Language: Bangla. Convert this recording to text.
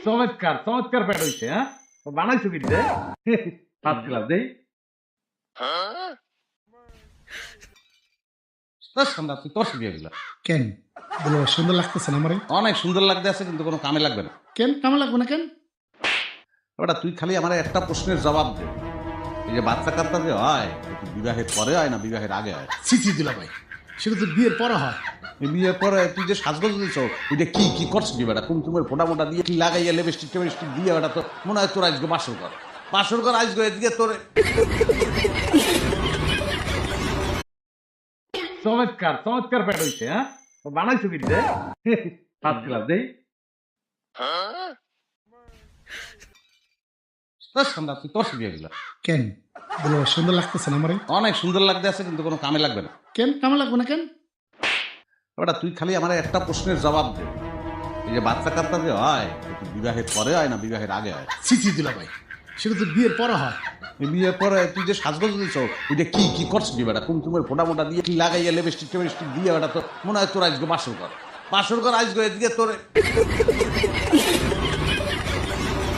চমৎকার চমৎকার প্যাট হইছে। হ্যাঁ, বানাইছো কি রে? ফার্স্ট ক্লাস দেই। সন্ধ্যা তুই তোর বিয়ে গেলা কেন বলো সুন্দর লাগতেছে না আমারে? অনেক সুন্দর লাগতে আছে, কিন্তু কোনো কামে লাগবে না। কেন কামে লাগবে না কেন? ওটা তুই খালি আমার একটা প্রশ্নের জবাব দে। এই যে বাচ্চা কাচ্চা যে হয়, এটা বিবাহের পরে হয় না বিবাহের আগে হয়? সিসি দিলা ভাই, সেটা তো বিয়ের পরে হয়। এই বিয়ের পরে তুই যে সাজগোজ দিছ, এটা কি কি করছিস বেটা? কুমকুমের ফোটা মোটা দিয়ে কি লাগাইয়া লিপস্টিক টেপস্টিক দিয়ে বেটা, তো মনে হয় তোর আজকে বাসর কর আজকে এদিকে তোর। চমৎকার চমৎকার প্যাট হইছে। হ্যাঁ, বানাইছো কি রে? ফার্স্ট ক্লাস দেই। সন্ধ্যা তুই তোর বিয়ে গেলা কেন বলো সুন্দর লাগতেছে না আমারে? অনেক সুন্দর লাগতে আছে, কিন্তু কোনো কামে লাগবে না। কেন কামে লাগবে না কেন? ওটা তুই খালি আমার একটা প্রশ্নের জবাব দে। এই যে বাচ্চা কাচ্চা যে হয়, এটা বিবাহের পরে হয় না বিবাহের আগে হয়? সিসি দিলা ভাই, সেটা তো বিয়ের পরে হয়। এই বিয়ের পরে তুই যে সাজগোজ দিছ, এটা কি কি করছিস বেটা? কুমকুমের ফোটা মোটা দিয়ে কি লাগাইয়া লিপস্টিক টেপস্টিক দিয়ে বেটা, তো মনে হয় তোর আজকে বাসর কর আজকে এদিকে তোর।